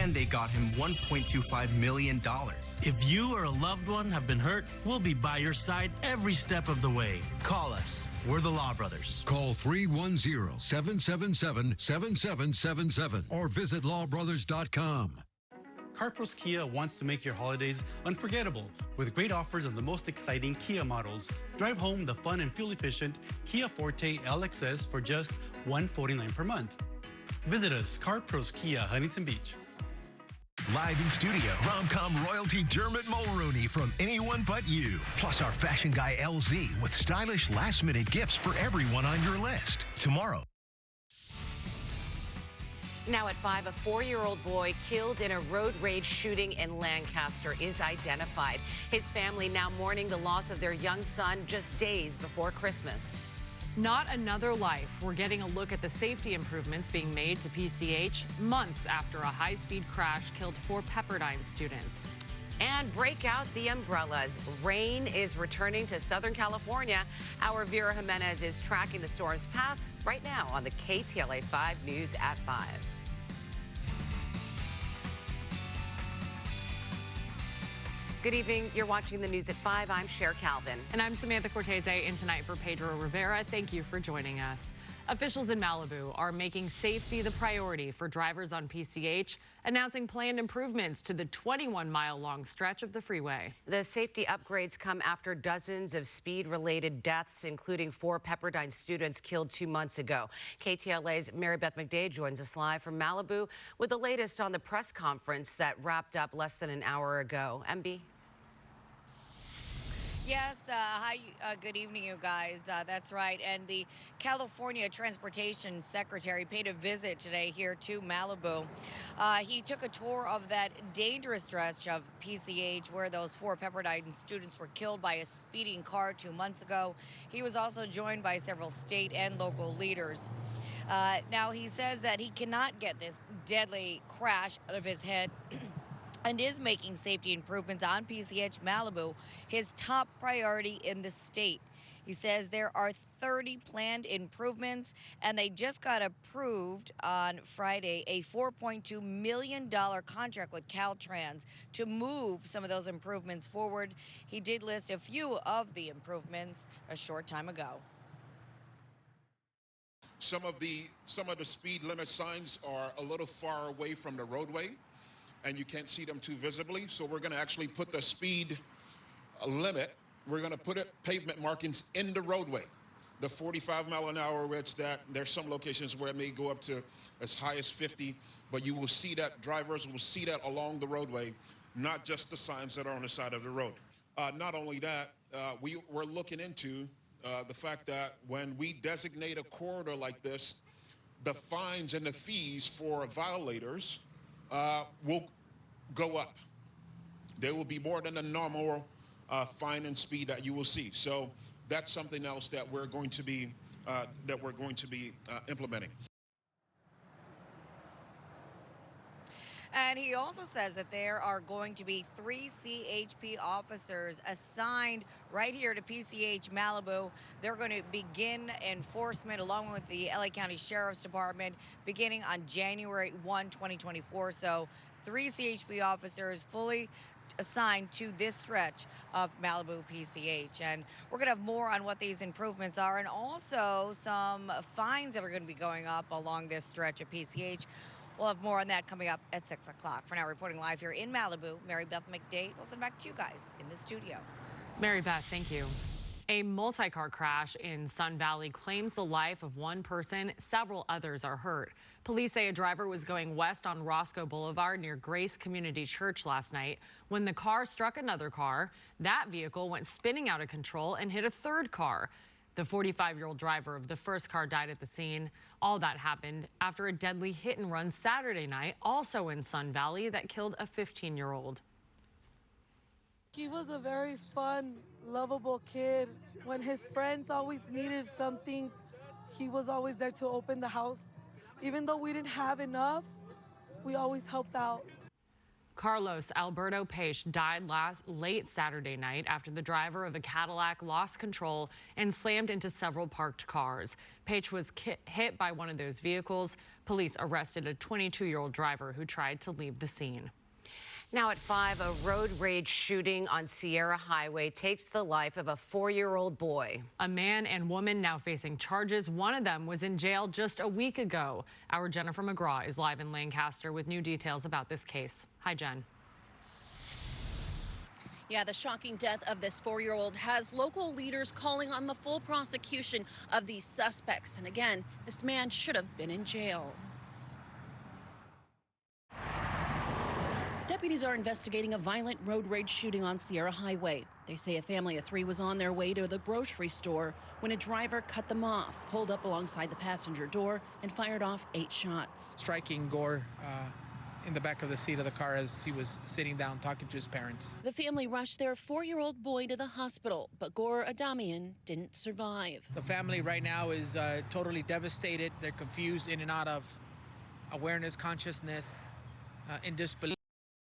and they got him $1.25 million. If you or a loved one have been hurt, we'll be by your side every step of the way. Call us. We're the Law Brothers. Call 310-777-7777 or visit lawbrothers.com. CarPros Kia wants to make your holidays unforgettable with great offers on the most exciting Kia models. Drive home the fun and fuel-efficient Kia Forte LXS for just $149 per month. Visit us, CarPros Kia, Huntington Beach. Live in studio, rom-com royalty Dermot Mulrooney from Anyone But You. Plus our fashion guy LZ with stylish last-minute gifts for everyone on your list. Tomorrow. Now at 5, a 4-year-old boy killed in a road rage shooting in Lancaster is identified. His family now mourning the loss of their young son just days before Christmas. Not another life. We're getting a look at the safety improvements being made to PCH months after a high-speed crash killed 4 Pepperdine students. And break out the umbrellas. Rain is returning to Southern California. Our Vera Jimenez is tracking the storm's path right now on the KTLA 5 News at 5. Good evening. You're watching the news at 5. I'm Cher Calvin. And I'm Samantha Cortese in tonight for Pedro Rivera. Thank you for joining us. Officials in Malibu are making safety the priority for drivers on PCH, announcing planned improvements to the 21-mile-long stretch of the freeway. The safety upgrades come after dozens of speed-related deaths, including 4 Pepperdine students killed 2 months ago. KTLA's Mary Beth McDade joins us live from Malibu with the latest on the press conference that wrapped up less than an hour ago. MB? Yes, hi, good evening, you guys. That's right. And the California Transportation Secretary paid a visit today here to Malibu. He took a tour of that dangerous stretch of PCH where those 4 Pepperdine students were killed by a speeding car 2 months ago. He was also joined by several state and local leaders. Now, he says that he cannot get this deadly crash out of his head and is making safety improvements on PCH Malibu his top priority in the state. He says there are 30 planned improvements, and they just got approved on Friday a $4.2 million contract with Caltrans to move some of those improvements forward. He did list a few of the improvements a short time ago. Some of the speed limit signs are a little far away from the roadway, and you can't see them too visibly. So we're going to actually put the speed limit. We're going to put pavement markings in the roadway. The 45 mile an hour, where it's that. There's some locations where it may go up to as high as 50, but you will see that, drivers will see that along the roadway, not just the signs that are on the side of the road. Not only that, we're looking into the fact that when we designate a corridor like this, the fines and the fees for violators will go up. There will be more than the normal fine and speed that you will see. So that's something else that we're going to be implementing. And he also says that there are going to be 3 CHP officers assigned right here to PCH Malibu. They're going to begin enforcement along with the LA County Sheriff's Department beginning on January 1, 2024. So 3 CHP officers fully assigned to this stretch of Malibu PCH. And we're going to have more on what these improvements are and also some fines that are going to be going up along this stretch of PCH. We'll have more on that coming up at 6 o'clock. For now, reporting live here in Malibu, Mary Beth McDade. We'll send back to you guys in the studio. Mary Beth, thank you. A multi-car crash in Sun Valley claims the life of 1 person. Several others are hurt. Police say a driver was going west on Roscoe Boulevard near Grace Community Church last night when the car struck another car. That vehicle went spinning out of control and hit a third car. The 45-year-old driver of the first car died at the scene. All that happened after a deadly hit and run Saturday night, also in Sun Valley, that killed a 15-year-old. He was a very fun, lovable kid. When his friends always needed something, he was always there to open the house. Even though we didn't have enough, we always helped out. Carlos Alberto Page died late Saturday night after the driver of a Cadillac lost control and slammed into several parked cars. Page was hit by one of those vehicles. Police arrested a 22-year-old driver who tried to leave the scene. Now at 5, a road rage shooting on Sierra Highway takes the life of a 4-year-old boy. A man and woman now facing charges. One of them was in jail just a week ago. Our Jennifer McGraw is live in Lancaster with new details about this case. Hi, Jen. Yeah, the shocking death of this 4-year-old has local leaders calling on the full prosecution of these suspects. And again, this man should have been in jail. Deputies are investigating a violent road rage shooting on Sierra Highway. They say a family of 3 was on their way to the grocery store when a driver cut them off, pulled up alongside the passenger door, and fired off 8 shots. Striking Gore in the back of the seat of the car as he was sitting down talking to his parents. The family rushed their 4-year-old boy to the hospital, but Gore Adamian didn't survive. The family right now is totally devastated. They're confused, in and out of awareness, consciousness, in disbelief.